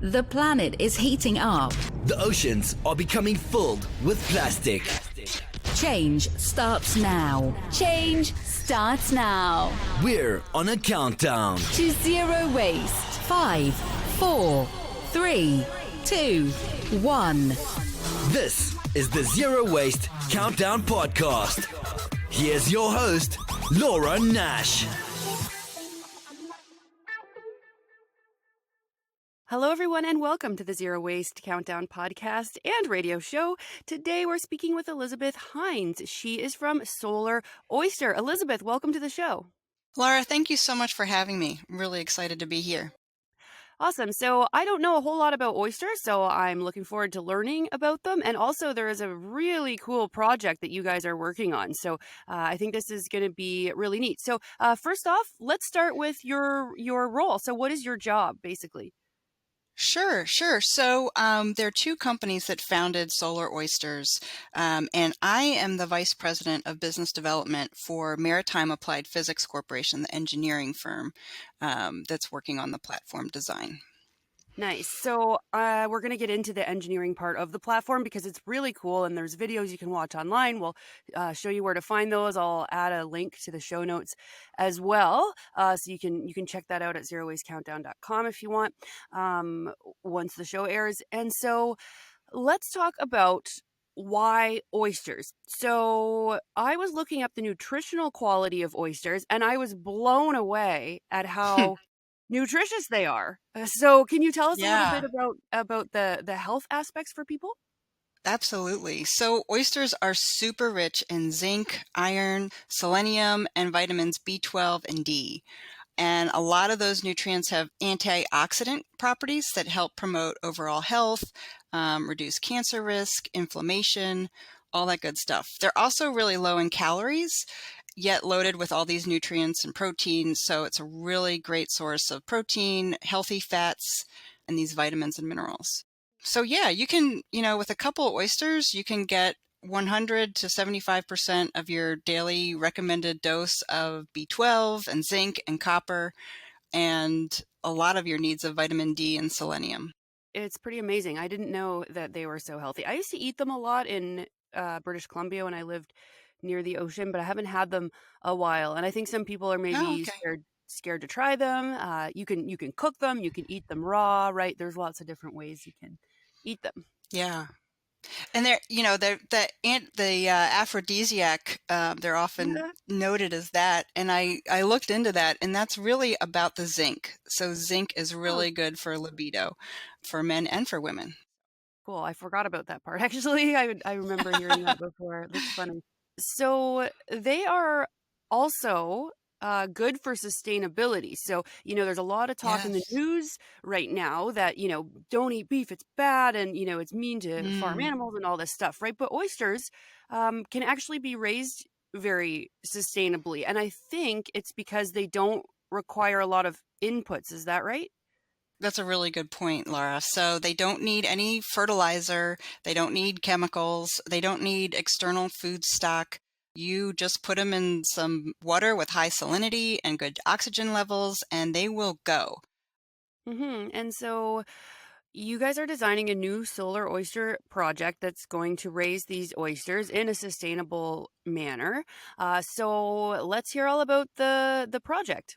The planet is heating up. The oceans are becoming filled with plastic. Change starts now. Change starts now. We're on a countdown To zero waste. 5, 4, 3, 2, 1. This is the Zero Waste Countdown Podcast. Here's your host, Laura Nash. Hello, everyone, and welcome to the Zero Waste Countdown podcast and radio show. Today, we're speaking with Elizabeth Hines. She is from Solar Oyster. Elizabeth, welcome to the show. Laura, thank you so much for having me. I'm really excited to be here. Awesome. So I don't know a whole lot about oysters, so I'm looking forward to learning about them. And also, there is a really cool project that you guys are working on. So I think this is going to be really neat. So first off, let's start with your role. So what is your job, basically? Sure. So there are two companies that founded Solar Oysters, and I am the Vice President of Business Development for Maritime Applied Physics Corporation, the engineering firm that's working on the platform design. Nice. So we're going to get into the engineering part of the platform because it's really cool, and there's videos you can watch online. We'll show you where to find those. I'll add a link to the show notes as well, so you can check that out at zerowastecountdown.com if you want once the show airs. And so let's talk about why oysters. So I was looking up the nutritional quality of oysters, and I was blown away at how nutritious they are. So can you tell us a little bit about the health aspects for people? Absolutely. So oysters are super rich in zinc, iron, selenium, and vitamins B12 and D. And a lot of those nutrients have antioxidant properties that help promote overall health, reduce cancer risk, inflammation, all that good stuff. They're also really low in calories, yet loaded with all these nutrients and proteins. So it's a really great source of protein, healthy fats, and these vitamins and minerals. So yeah, you can, with a couple of oysters, you can get 100 to 75% of your daily recommended dose of B12 and zinc and copper, and a lot of your needs of vitamin D and selenium. It's pretty amazing. I didn't know that they were so healthy. I used to eat them a lot in British Columbia when I lived near the ocean, but I haven't had them a while. And I think some people are maybe scared to try them. You can cook them, you can eat them raw, right? There's lots of different ways you can eat them. Yeah. And the aphrodisiac, they're often noted as that. And I looked into that, and that's really about the zinc. So zinc is really good for libido for men and for women. Cool. I forgot about that part. Actually, I remember hearing that before. That's funny. So they are also good for sustainability. So, there's a lot of talk in the news right now that, don't eat beef, it's bad, and, it's mean to farm animals and all this stuff, right? But oysters can actually be raised very sustainably. And I think it's because they don't require a lot of inputs. Is that right? That's a really good point, Laura. So they don't need any fertilizer. They don't need chemicals. They don't need external food stock. You just put them in some water with high salinity and good oxygen levels, and they will go. And so you guys are designing a new solar oyster project that's going to raise these oysters in a sustainable manner. So let's hear all about the project.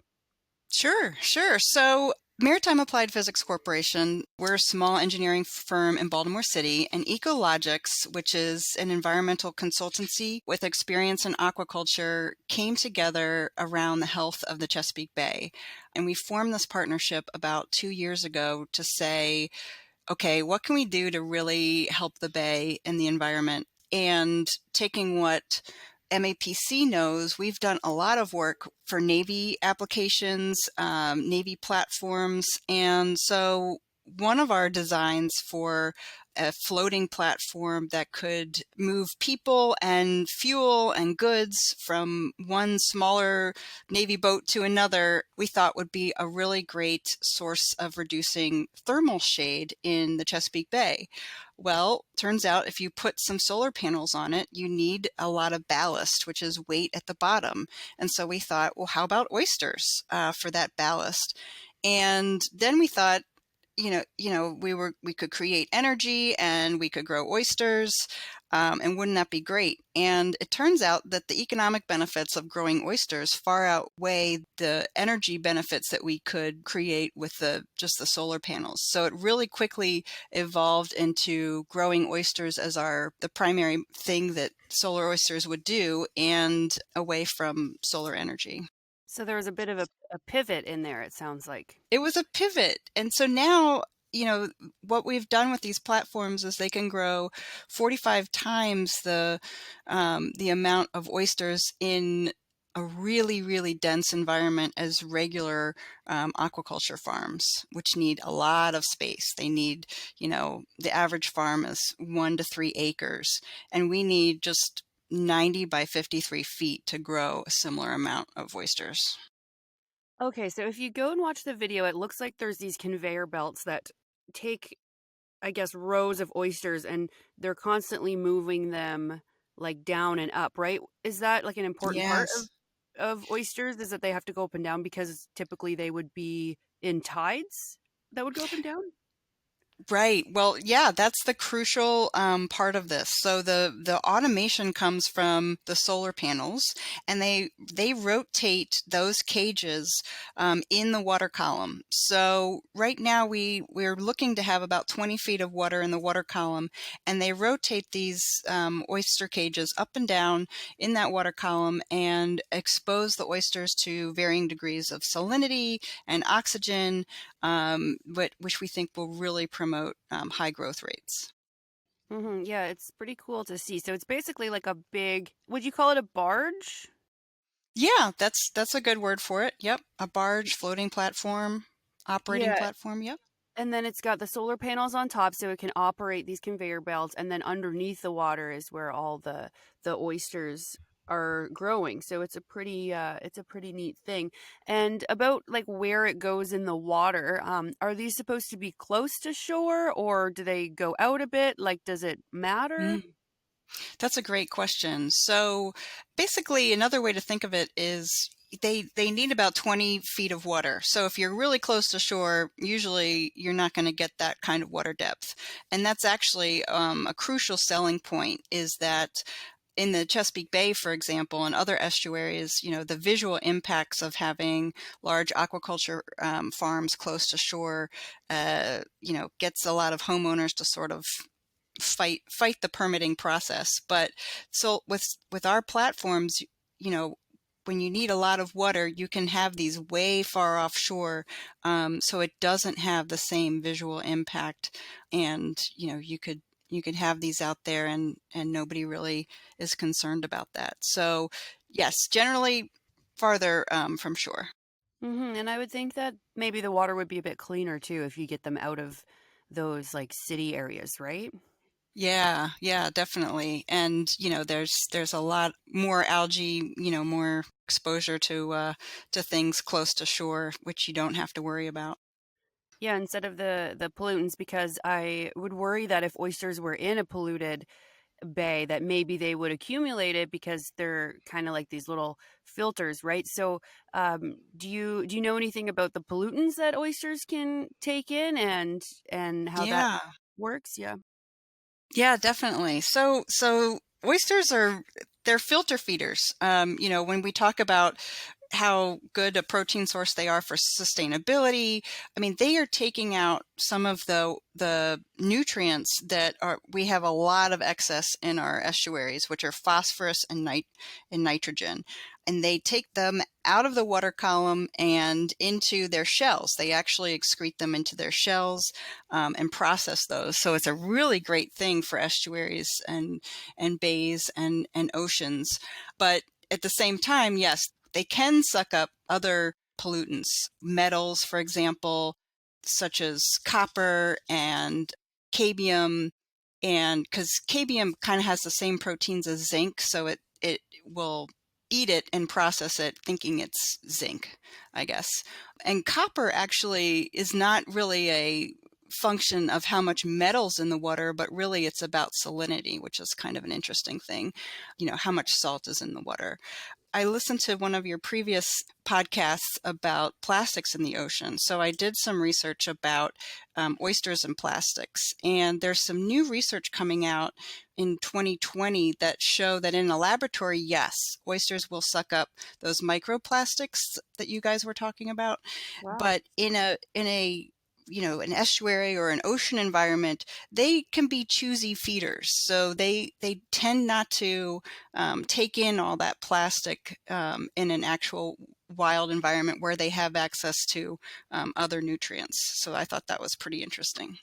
Sure. So Maritime Applied Physics Corporation, we're a small engineering firm in Baltimore City, and Ecologics, which is an environmental consultancy with experience in aquaculture, came together around the health of the Chesapeake Bay. And we formed this partnership about 2 years ago to say, okay, what can we do to really help the bay and the environment? And taking what MAPC knows, we've done a lot of work for Navy applications, Navy platforms. And so one of our designs for a floating platform that could move people and fuel and goods from one smaller Navy boat to another, we thought would be a really great source of reducing thermal shade in the Chesapeake Bay. Well, turns out if you put some solar panels on it, you need a lot of ballast, which is weight at the bottom. And so we thought, well, how about oysters for that ballast? And then we thought, we could create energy and we could grow oysters, and wouldn't that be great? And it turns out that the economic benefits of growing oysters far outweigh the energy benefits that we could create with just the solar panels. So it really quickly evolved into growing oysters as the primary thing that solar oysters would do, and away from solar energy. So there was a bit of a pivot in there, it sounds like. It was a pivot. And so now, what we've done with these platforms is they can grow 45 times the amount of oysters in a really, really dense environment as regular aquaculture farms, which need a lot of space. They need, the average farm is 1 to 3 acres, and we need just 90 by 53 feet to grow a similar amount of oysters. Okay, so if you go and watch the video, it looks like there's these conveyor belts that take, I guess, rows of oysters, and they're constantly moving them like down and up, right? Is that like an important part Yes. of oysters? Is that they have to go up and down because typically they would be in tides that would go up and down? Right. Well, yeah, that's the crucial part of this. So the automation comes from the solar panels, and they rotate those cages in the water column. So right now we're looking to have about 20 feet of water in the water column, and they rotate these oyster cages up and down in that water column and expose the oysters to varying degrees of salinity and oxygen, which we think will really promote high growth rates. Yeah, it's pretty cool to see. So it's basically like a big, would you call it a barge? Yeah, that's a good word for it. Yep, a barge, floating platform, operating Yeah, platform. Yep. and then it's got the solar panels on top so it can operate these conveyor belts, and then underneath the water is where all the oysters are growing. So it's a pretty neat thing. And about like where it goes in the water, are these supposed to be close to shore, or do they go out a bit? Like, does it matter? Mm, that's a great question. So basically, another way to think of it is they need about 20 feet of water. So if you're really close to shore, usually you're not going to get that kind of water depth. And that's actually a crucial selling point, is that in the Chesapeake Bay, for example, and other estuaries, the visual impacts of having large aquaculture farms close to shore, gets a lot of homeowners to sort of fight the permitting process. But so with our platforms, you know, when you need a lot of water, you can have these way far offshore, so it doesn't have the same visual impact. And you could have these out there, and nobody really is concerned about that. So yes, generally farther from shore. And I would think that maybe the water would be a bit cleaner too if you get them out of those like city areas, right? Yeah, yeah, definitely. And there's a lot more algae, more exposure to things close to shore, which you don't have to worry about. Yeah, instead of the pollutants, because I would worry that if oysters were in a polluted bay, that maybe they would accumulate it because they're kind of like these little filters, right? So, do you know anything about the pollutants that oysters can take in, and how that Yeah. works? Yeah. Yeah, definitely. So oysters they're filter feeders. When we talk about how good a protein source they are for sustainability, I mean, they are taking out some of the nutrients that we have a lot of excess in our estuaries, which are phosphorus and nitrogen. And they take them out of the water column and into their shells. They actually excrete them into their shells, and process those. So it's a really great thing for estuaries and bays and oceans. But at the same time, yes, they can suck up other pollutants, metals, for example, such as copper and cadmium. And because cadmium kind of has the same proteins as zinc, so it will eat it and process it thinking it's zinc, I guess. And copper actually is not really a function of how much metal's in the water, but really it's about salinity, which is kind of an interesting thing, how much salt is in the water. I listened to one of your previous podcasts about plastics in the ocean. So I did some research about oysters and plastics. And there's some new research coming out in 2020 that show that in a laboratory, yes, oysters will suck up those microplastics that you guys were talking about. Wow. But in a an estuary or an ocean environment, they can be choosy feeders. So they tend not to take in all that plastic in an actual wild environment where they have access to other nutrients. So I thought that was pretty interesting.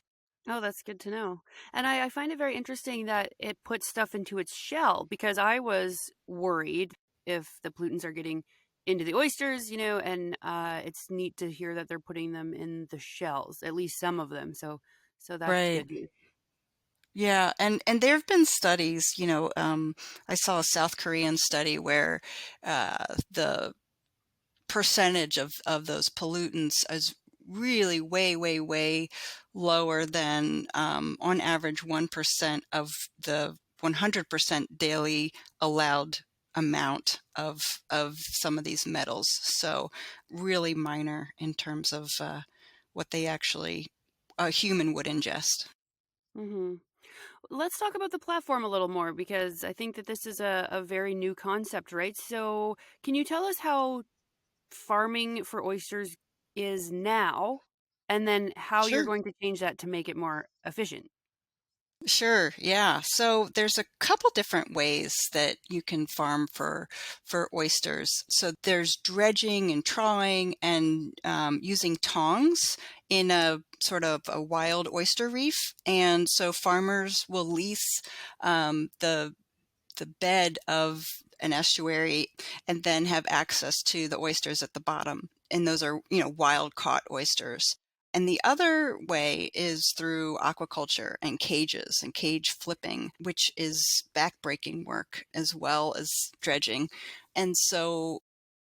Oh, that's good to know. And I find it very interesting that it puts stuff into its shell because I was worried if the pollutants are getting into the oysters, and it's neat to hear that they're putting them in the shells, at least some of them. So that's Right. good news. Yeah, and there have been studies, I saw a South Korean study where the percentage of those pollutants is really way, way, way lower than on average 1% of the 100% daily allowed amount of some of these metals. So really minor in terms of what they actually a human would ingest. Hmm. Let's talk about the platform a little more because I think that this is a very new concept, right? So, can you tell us how farming for oysters is now, and then how you're Sure. going to change that to make it more efficient? Sure, yeah. So there's a couple different ways that you can farm for oysters. So there's dredging and trawling and using tongs in a sort of a wild oyster reef. And so farmers will lease the bed of an estuary and then have access to the oysters at the bottom. And those are, wild caught oysters. And the other way is through aquaculture and cages and cage flipping, which is backbreaking work as well as dredging. And so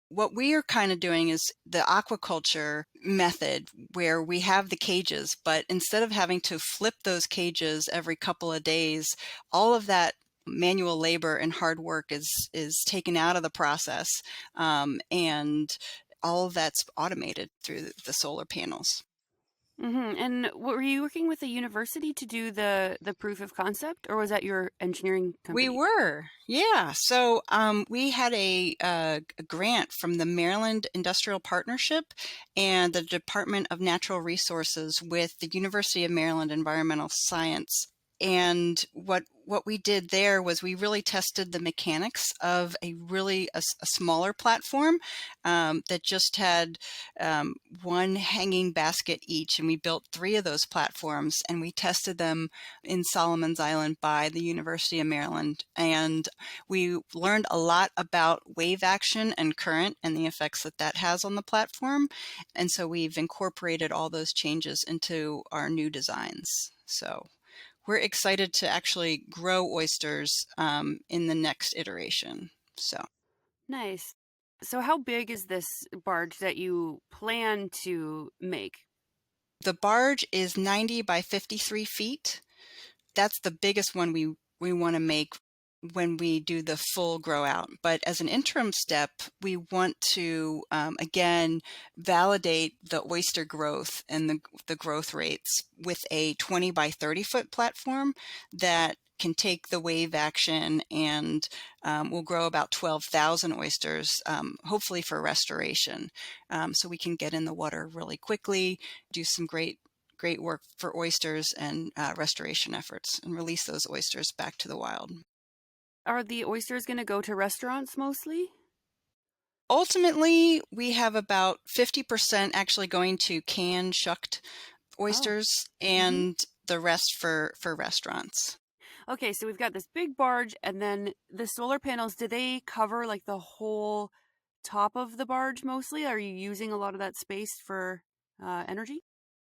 what we are kind of doing is the aquaculture method where we have the cages, but instead of having to flip those cages every couple of days, all of that manual labor and hard work is taken out of the process, and all of that's automated through the solar panels. And were you working with a university to do the proof of concept, or was that your engineering We company? were, yeah. So we had a grant from the Maryland Industrial Partnership and the Department of Natural Resources with the University of Maryland Environmental Science. And what we did there was we really tested the mechanics of a smaller platform that just had one hanging basket each, and we built 3 of those platforms, and we tested them in Solomon's Island by the University of Maryland. And we learned a lot about wave action and current and the effects that that has on the platform. And so we've incorporated all those changes into our new designs. So we're excited to actually grow oysters in the next iteration. So Nice. So how big is this barge that you plan to make? the barge is 90 by 53 feet. That's the biggest one we want to make when we do the full grow out. But as an interim step, we want to again validate the oyster growth and the growth rates with a 20 by 30 foot platform that can take the wave action and will grow about 12,000 oysters, hopefully for restoration. So we can get in the water really quickly, do some great work for oysters and restoration efforts and release those oysters back to the wild. Are the oysters going to go to restaurants mostly? Ultimately, we have about 50% actually going to canned shucked Oh. oysters Hmm. and the rest for restaurants. Okay, so we've got this big barge, and then the solar panels, do they cover like the whole top of the barge mostly? Are you using a lot of that space for energy?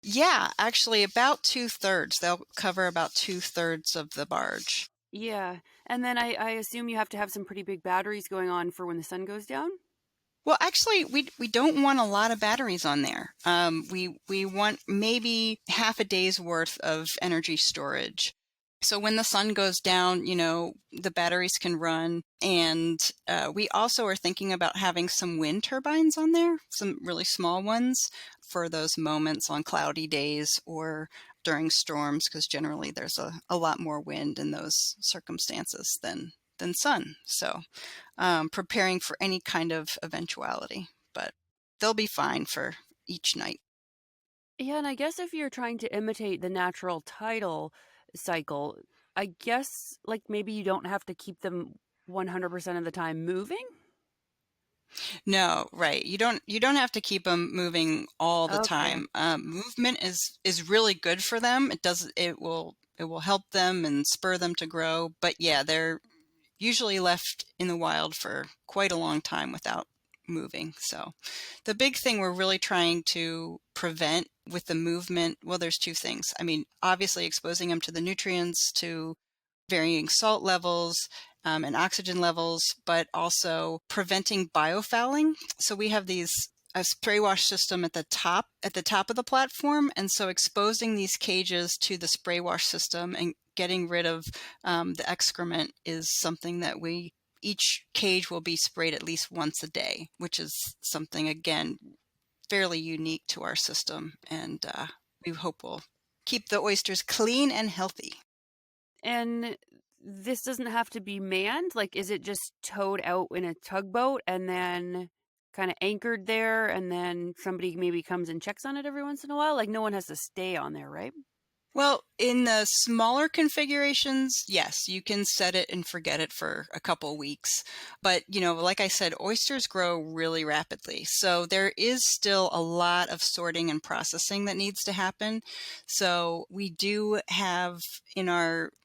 Yeah, actually about 2/3. They'll cover about 2/3 of the barge. Yeah. And then I assume you have to have some pretty big batteries going on for when the sun goes down? Well, actually, we don't want a lot of batteries on there. We want maybe half a day's worth of energy storage. So when the sun goes down, the batteries can run. And we also are thinking about having some wind turbines on there, some really small ones for those moments on cloudy days or during storms, because generally there's a lot more wind in those circumstances than sun. So preparing for any kind of eventuality, but they'll be fine for each night. Yeah, and I guess if you're trying to imitate the natural tidal cycle, I guess like maybe you don't have to keep them 100% of the time moving. No, right. You don't have to keep them moving all the Okay. time. Movement is really good for them. It will help them and spur them to grow. But yeah, they're usually left in the wild for quite a long time without moving. So the big thing we're really trying to prevent with the movement, well, there's two things. I mean, obviously exposing them to the nutrients, to varying salt levels, and oxygen levels, but also preventing biofouling. So we have a spray wash system at the top of the platform, and so exposing these cages to the spray wash system and getting rid of the excrement is something that each cage will be sprayed at least once a day, which is something, again, fairly unique to our system, and we hope will keep the oysters clean and healthy. And this doesn't have to be manned? Like, is it just towed out in a tugboat and then kind of anchored there and then somebody maybe comes and checks on it every once in a while? Like, no one has to stay on there, right? Well, in the smaller configurations, yes, you can set it and forget it for a couple weeks. But, like I said, oysters grow really rapidly. So there is still a lot of sorting and processing that needs to happen. So we do have in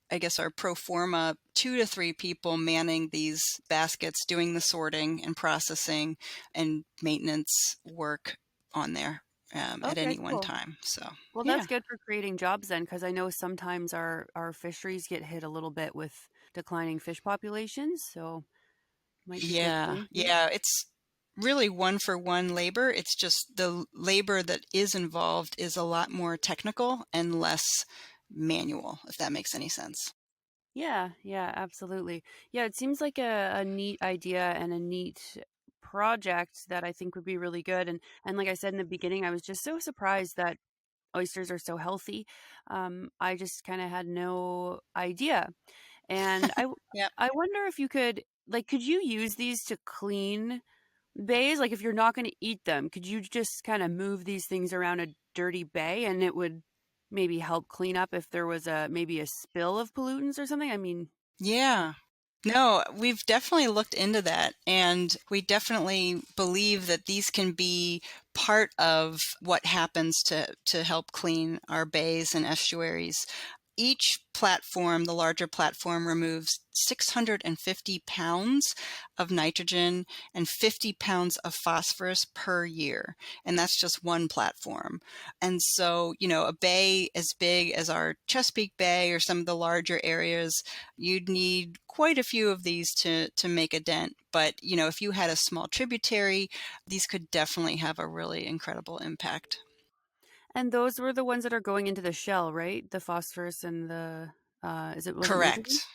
I guess our pro forma, 2 to 3 people manning these baskets, doing the sorting and processing and maintenance work on there at Okay, any one cool. time. So, Well, that's yeah. good for creating jobs then, because I know sometimes our fisheries get hit a little bit with declining fish populations, so might be a good Yeah, thing. Yeah. yeah, it's really one for one labor. It's just the labor that is involved is a lot more technical and less manual, if that makes any sense. Yeah, yeah, absolutely. Yeah, it seems like a neat idea and a neat project that I think would be really good. And like I said in the beginning, I was just so surprised that oysters are so healthy. I just kind of had no idea. And Yeah. I wonder if you could like could you use these to clean bays? Like if you're not going to eat them, could you just kind of move these things around a dirty bay and it would maybe help clean up if there was a maybe a spill of pollutants or something? I mean, Yeah. No, we've definitely looked into that, and we definitely believe that these can be part of what happens to help clean our bays and estuaries. Each platform, the larger platform, removes 650 pounds of nitrogen and 50 pounds of phosphorus per year. And that's just one platform. And so, a bay as big as our Chesapeake Bay or some of the larger areas, you'd need quite a few of these to make a dent. But, if you had a small tributary, these could definitely have a really incredible impact. and those were the ones that are going into the shell, right? The phosphorus and the was it nitrogen? Correct.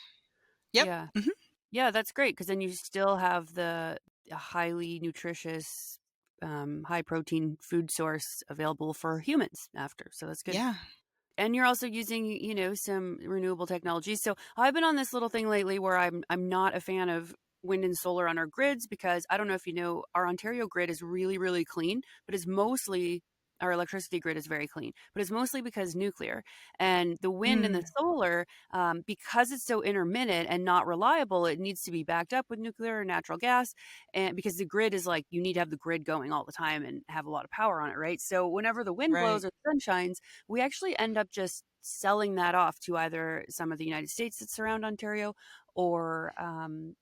Yep. Yeah. Hmm. Yeah, that's great because then you still have the highly nutritious, high protein food source available for humans after. So that's good. Yeah. And you're also using, some renewable technologies. So I've been on this little thing lately where I'm not a fan of wind and solar on our grids because I don't know if you know, our Ontario grid is really, really clean, but it's mostly our electricity grid is very clean, but it's mostly because nuclear and the wind and the Mm, solar, because it's so intermittent and not reliable, it needs to be backed up with nuclear or natural gas. And because the grid is like, you need to have the grid going all the time and have a lot of power on it, right? So whenever the wind blows right. or the sun shines, we actually end up just selling that off to either some of the United States that surround Ontario or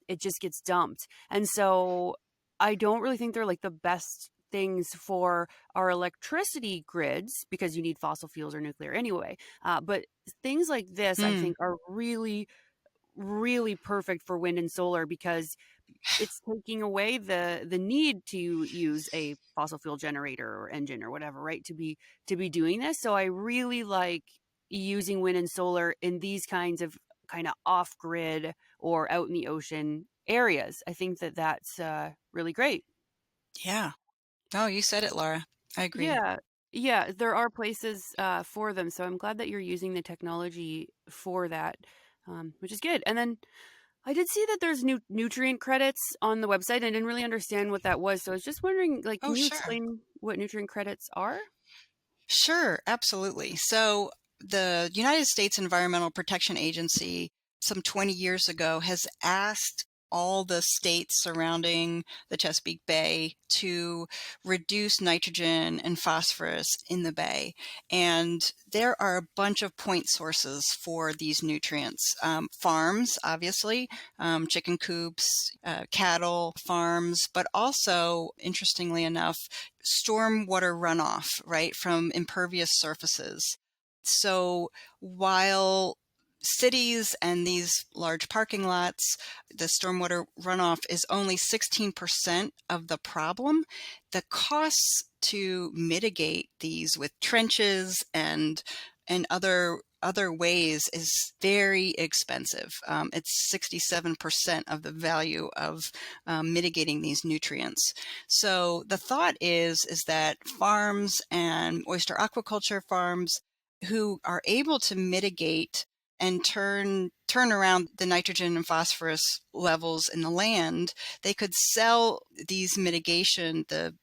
it just gets dumped. And so I don't really think they're like the best things for our electricity grids because you need fossil fuels or nuclear anyway. But things like this, I Mm, think, are really, really perfect for wind and solar because it's taking away the need to use a fossil fuel generator or engine or whatever, right? To be doing this. So I really like using wind and solar in these kinds of kind of off grid or out in the ocean areas. I think that that's really great. Yeah. No, you said it, Laura. I agree. Yeah. Yeah, there are places for them. So I'm glad that you're using the technology for that, which is good. And then I did see that there's new nutrient credits on the website. I didn't really understand what that was. So I was just wondering, like, Oh, can you sure. explain what nutrient credits are? Sure, absolutely. So, the United States Environmental Protection Agency, some 20 years ago, has asked all the states surrounding the Chesapeake Bay to reduce nitrogen and phosphorus in the bay. And there are a bunch of point sources for these nutrients. Farms, obviously, chicken coops, cattle farms, but also, interestingly enough, stormwater runoff, right, from impervious surfaces. So while cities and these large parking lots, the stormwater runoff is only 16% of the problem, the costs to mitigate these with trenches and other ways is very expensive. It's 67% of the value of mitigating these nutrients. So the thought is that farms and oyster aquaculture farms who are able to mitigate and turn around the nitrogen and phosphorus levels in the land, they could sell these mitigation, the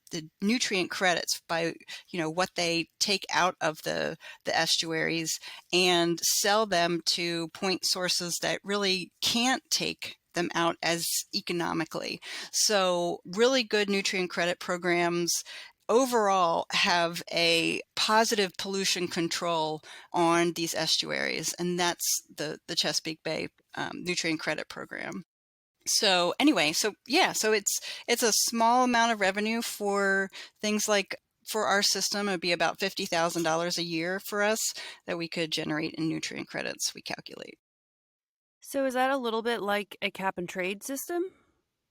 nutrient credits by, what they take out of the estuaries, and sell them to point sources that really can't take them out as economically. So really good nutrient credit programs overall have a positive pollution control on these estuaries, and that's the Chesapeake Bay nutrient credit program. So anyway, so yeah, so it's a small amount of revenue for things like, for our system, it'd be about $50,000 a year for us that we could generate in nutrient credits, we calculate. So is that a little bit like a cap and trade system?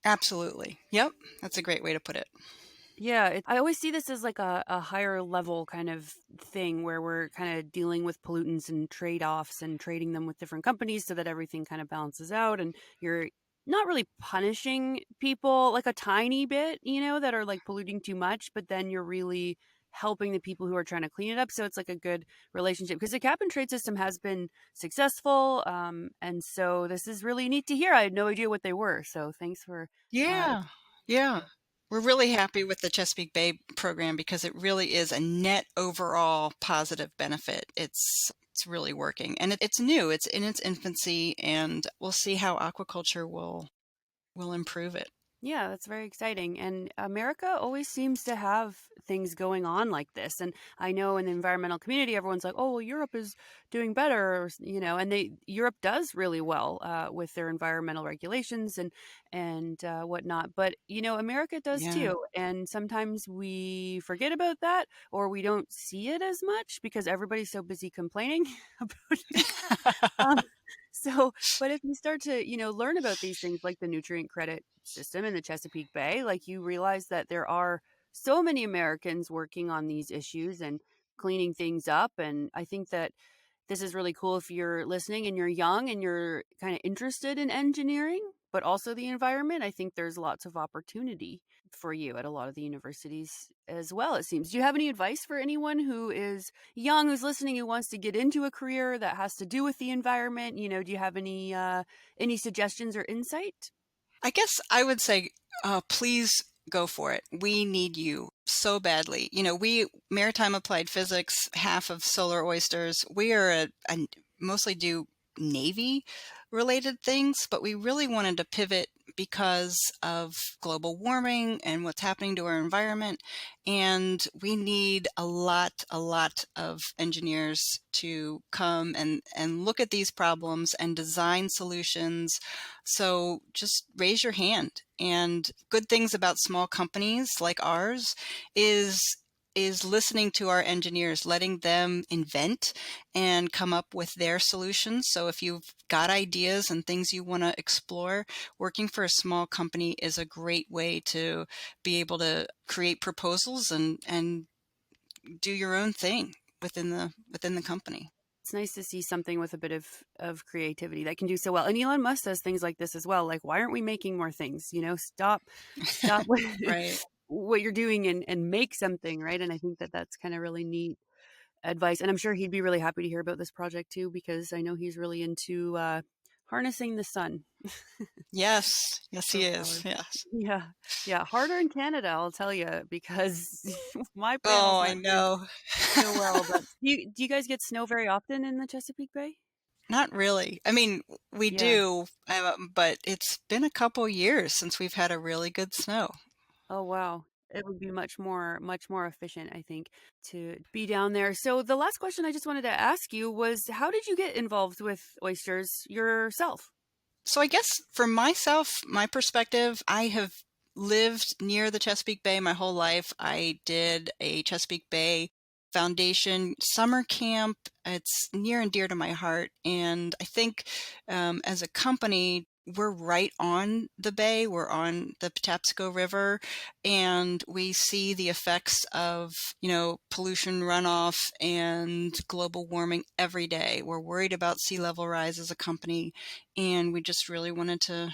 Absolutely. Yep. That's a great way to put it. Yeah, I always see this as like a higher level kind of thing where we're kind of dealing with pollutants and trade-offs and trading them with different companies so that everything kind of balances out and you're not really punishing people like a tiny bit, that are like polluting too much, but then you're really helping the people who are trying to clean it up. So it's like a good relationship because the cap and trade system has been successful. And so this is really neat to hear. I had no idea what they were. So thanks for Yeah. Yeah. We're really happy with the Chesapeake Bay program because it really is a net overall positive benefit. It's really working, and it's new. It's in its infancy, and we'll see how aquaculture will improve it. Yeah, that's very exciting. And America always seems to have things going on like this. And I know in the environmental community, everyone's like, "Oh, well, Europe is doing better," and Europe does really well with their environmental regulations and whatnot. But America does Yeah. too. And sometimes we forget about that, or we don't see it as much because everybody's so busy complaining about it. Um, so, but if you start to, learn about these things like the nutrient credit system in the Chesapeake Bay, like you realize that there are so many Americans working on these issues and cleaning things up. And I think that this is really cool if you're listening and you're young and you're kind of interested in engineering, but also the environment. I think there's lots of opportunity for you at a lot of the universities as well, it seems. Do you have any advice for anyone who is young, who's listening, who wants to get into a career that has to do with the environment? Do you have any suggestions or insight? I guess I would say, please go for it. We need you so badly. We Maritime Applied Physics, half of Solar Oysters. We are mostly do Navy related things, but we really wanted to pivot because of global warming and what's happening to our environment. And we need a lot of engineers to come and look at these problems and design solutions. So just raise your hand. And good things about small companies like ours is listening to our engineers, letting them invent and come up with their solutions. So if you've got ideas and things you want to explore, working for a small company is a great way to be able to create proposals and do your own thing within the company. It's nice to see something with a bit of creativity that can do so well. And Elon Musk does things like this as well. Like, why aren't we making more things? Stop what, Right. what you're doing and make something, right? And I think that that's kind of really neat advice. And I'm sure he'd be really happy to hear about this project too, because I know he's really into harnessing the sun Yes. Yes, for he is. power. Yes. Yeah. Yeah. Harder in Canada, I'll tell you, because my panel's Oh, I not doing know. so well. But do you guys get snow very often in the Chesapeake Bay? Not really. I mean, we Yeah. do, but it's been a couple years since we've had a really good snow. Oh, wow. It would be much more efficient, I think, to be down there. So the last question I just wanted to ask you was, how did you get involved with oysters yourself? So I guess for myself, my perspective, I have lived near the Chesapeake Bay my whole life. I did a Chesapeake Bay Foundation summer camp. It's near and dear to my heart. And I think as a company, we're right on the bay. We're on the Patapsco River, and we see the effects of, pollution runoff and global warming every day. We're worried about sea level rise as a company, and we just really wanted to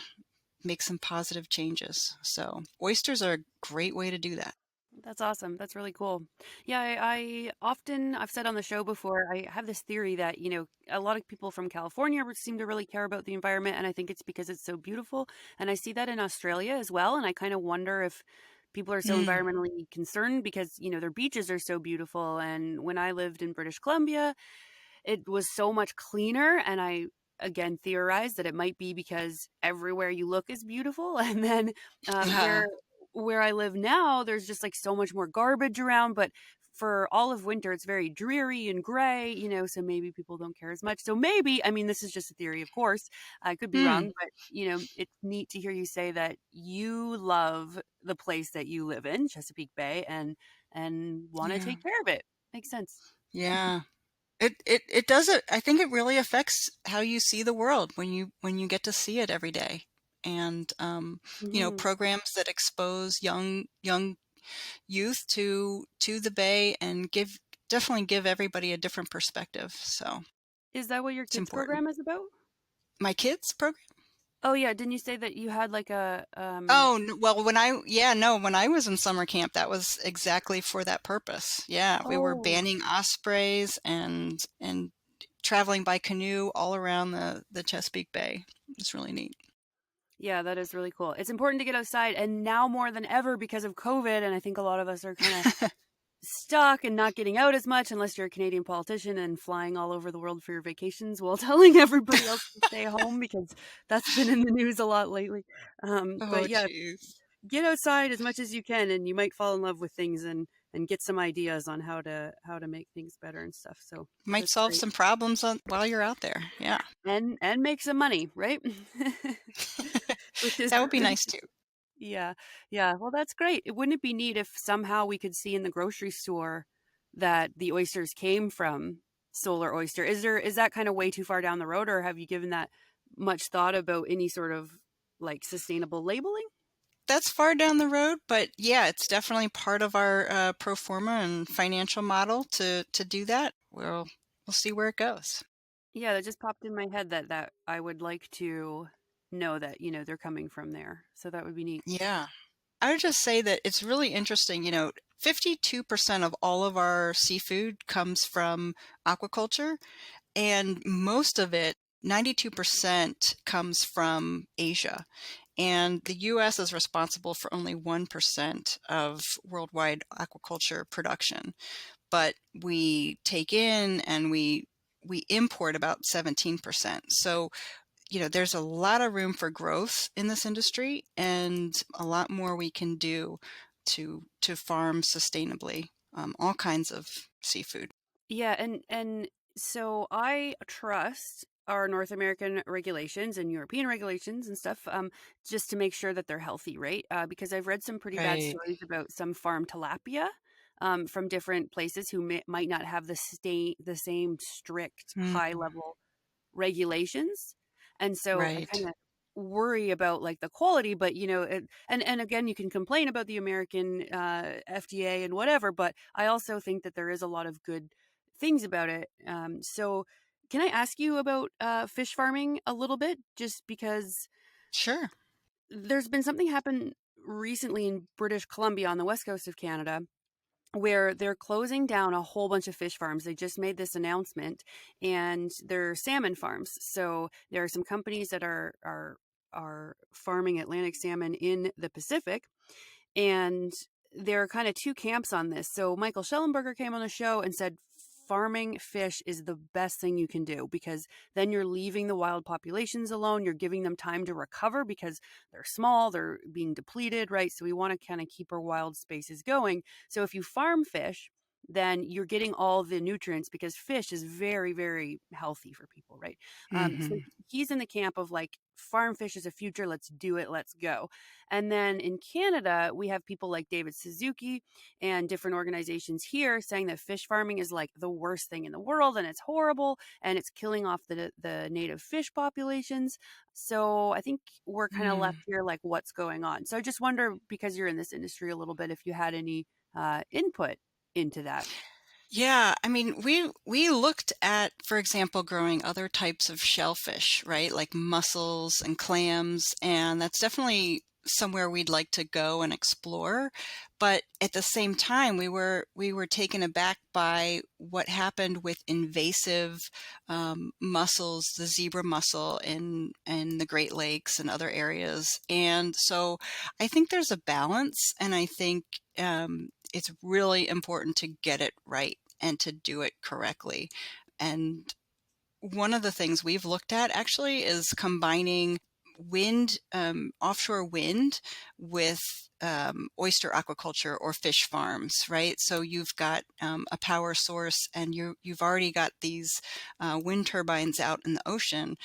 make some positive changes. So oysters are a great way to do that. That's awesome. That's really cool. Yeah, I've said on the show before, I have this theory that, a lot of people from California seem to really care about the environment. And I think it's because it's so beautiful. And I see that in Australia as well. And I kind of wonder if people are so Mm. environmentally concerned because, their beaches are so beautiful. And when I lived in British Columbia, it was so much cleaner. And I, again, theorized that it might be because everywhere you look is beautiful. And then Yeah. where I live now, there's just like so much more garbage around. But for all of winter, it's very dreary and gray, so maybe people don't care as much. So maybe, I mean, this is just a theory, of course. I could be Mm. wrong, but, it's neat to hear you say that you love the place that you live in, Chesapeake Bay, and want to Yeah. take care of it. Makes sense. Yeah. It does it. I think it really affects how you see the world when you get to see it every day. And Hmm. programs that expose young youth to the bay and definitely give everybody a different perspective. So Is that what your it's kids important. program is about? My kids program. Oh yeah, didn't you say that you had like a Oh, well, when I was in summer camp, that was exactly for that purpose. Yeah, we were oh, banning ospreys and traveling by canoe all around the Chesapeake Bay. It's really neat. yeah, that is really cool. It's important to get outside, and now more than ever because of COVID, and I think a lot of us are kind of stuck and not getting out as much unless you're a Canadian politician and flying all over the world for your vacations while telling everybody else to stay home because that's been in the news a lot lately. Oh, But yeah, geez. get outside as much as you can, and you might fall in love with things and get some ideas on how to make things better and stuff. So Might that's solve great. some problems while you're out there. Yeah. And make some money, right? Which is That would be nice too. yeah. Yeah. Well, that's great. Wouldn't it be neat if somehow we could see in the grocery store that the oysters came from Solar Oyster? Is that kind of way too far down the road, or have you given that much thought about any sort of like sustainable labeling? That's far down the road, but yeah, it's definitely part of our pro forma and financial model to do that. We'll see where it goes. Yeah, that just popped in my head that I would like to know that, they're coming from there. So that would be neat. Yeah. I would just say that it's really interesting. 52% of all of our seafood comes from aquaculture, and most of it, 92%, comes from Asia. And the US is responsible for only 1% of worldwide aquaculture production. But we take in and we import about 17%. So there's a lot of room for growth in this industry and a lot more we can do to farm sustainably, all kinds of seafood. Yeah, and so I trust our North American regulations and European regulations and stuff, just to make sure that they're healthy, right? Because I've read some pretty bad Right. stories about some farm tilapia, from different places who might not have the same strict high Mm, level regulations. And so I right. kind of worry about like the quality, but and again, you can complain about the American FDA and whatever, but I also think that there is a lot of good things about it. So can I ask you about fish farming a little bit? Just because Sure. there's been something happen recently in British Columbia on the west coast of Canada where they're closing down a whole bunch of fish farms. They just made this announcement, and they're salmon farms. So there are some companies that are farming Atlantic salmon in the Pacific, and there are kind of two camps on this. So Michael Schellenberger came on the show and said farming fish is the best thing you can do, because then you're leaving the wild populations alone. You're giving them time to recover because they're small, they're being depleted, right? So we want to kind of keep our wild spaces going. So if you farm fish, then you're getting all the nutrients, because fish is very, very healthy for people, right? So Hmm. he's in the camp of like, farm fish is a future, let's do it, let's go. And then in Canada, we have people like David Suzuki and different organizations here saying that fish farming is like the worst thing in the world, and it's horrible, and it's killing off the native fish populations. So I think we're kind of left here like, what's going on? So I just wonder, because you're in this industry a little bit, if you had any input into that. Yeah, I mean, we looked at, for example, growing other types of shellfish, right? Like mussels and clams, and that's definitely somewhere we'd like to go and explore. But at the same time, we were taken aback by what happened with invasive mussels, the zebra mussel in the Great Lakes and other areas. And so I think there's a balance, and I think it's really important to get it right and to do it correctly. And one of the things we've looked at actually is combining wind, offshore wind, with oyster aquaculture or fish farms, right? So you've got a power source, and you've already got these wind turbines out in the ocean.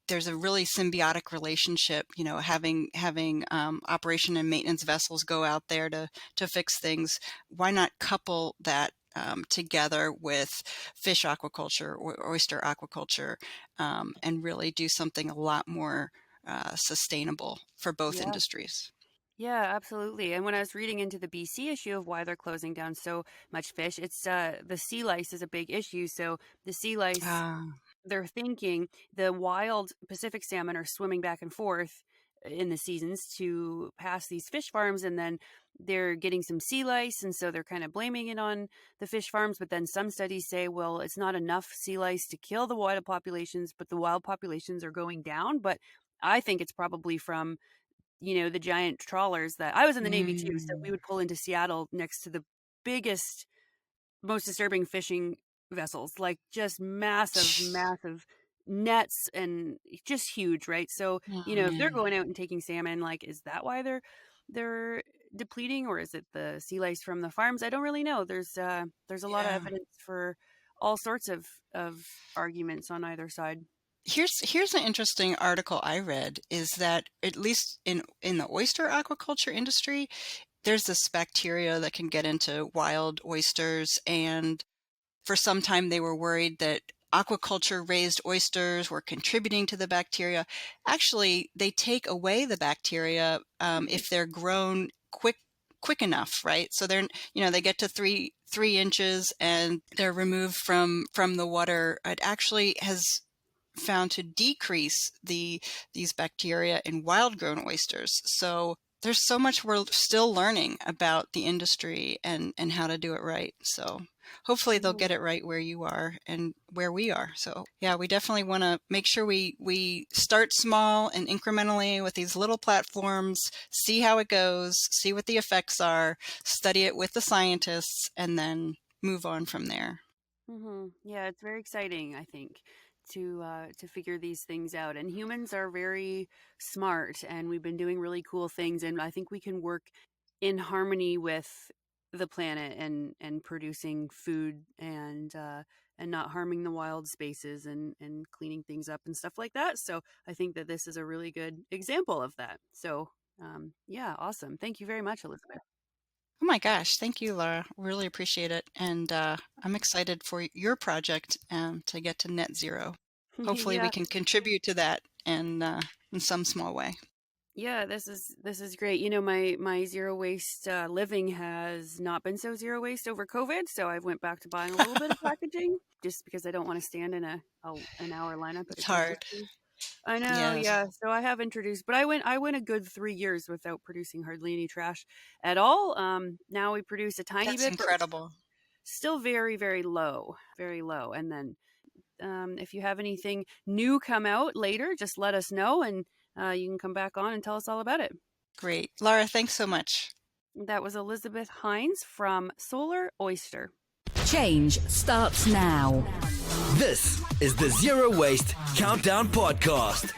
There's a really symbiotic relationship, having operation and maintenance vessels go out there to fix things. Why not couple that together with fish aquaculture or oyster aquaculture, and really do something a lot more sustainable for both Yeah. industries? Yeah, absolutely. And when I was reading into the BC issue of why they're closing down so much fish, it's the sea lice is a big issue. So the sea lice, Ah, they're thinking the wild Pacific salmon are swimming back and forth in the seasons to pass these fish farms, and then they're getting some sea lice, and so they're kind of blaming it on the fish farms. But then some studies say, well, it's not enough sea lice to kill the wild populations, but the wild populations are going down. But I think it's probably from, the giant trawlers. That I was in the Navy too, so we mm, would pull into Seattle next to the biggest, most disturbing fishing vessels, like just massive, massive nets, and just huge, right? So, oh if they're man. going out and taking salmon, like, is that why they're depleting, or is it the sea lice from the farms? I don't really know. There's a lot of Yeah. evidence for all sorts of arguments on either side. Here's an interesting article I read, is that at least in the oyster aquaculture industry, there's this bacteria that can get into wild oysters, and for some time they were worried that aquaculture raised oysters were contributing to the bacteria. Actually, they take away the bacteria Mhm. if they're grown quick enough, right? So they get to three inches and they're removed from the water. It actually has found to decrease these bacteria in wild grown oysters. So there's so much we're still learning about the industry and how to do it right. So hopefully they'll Mhm. get it right where you are and where we are. So yeah, we definitely want to make sure we start small and incrementally with these little platforms, see how it goes, see what the effects are, study it with the scientists, and then move on from there. Yeah, it's very exciting, I think, to figure these things out. And humans are very smart, and we've been doing really cool things. And I think we can work in harmony with the planet, and producing food, and not harming the wild spaces, and cleaning things up and stuff like that. So I think that this is a really good example of that. So yeah, awesome. Thank you very much, Elizabeth. Oh my gosh, thank you, Laura. Really appreciate it. And I'm excited for your project to get to net zero. Hopefully, we Yeah. can contribute to that in some small way. Yeah, this is great. You know, my zero waste living has not been so zero waste over COVID, so I've went back to buying a little bit of packaging just because I don't want to stand in an hour lineup at a It's grocery hard. store. I know, Yes, yeah. So I have introduced, but I went a good 3 years without producing hardly any trash at all. Now we produce a tiny that's bit, but incredible. still very, very low, very low. And then if you have anything new come out later, just let us know, and you can come back on and tell us all about it. Great. Laura, thanks so much. That was Elizabeth Hines from Solar Oyster. Change starts now. This is the Zero Waste Countdown Podcast.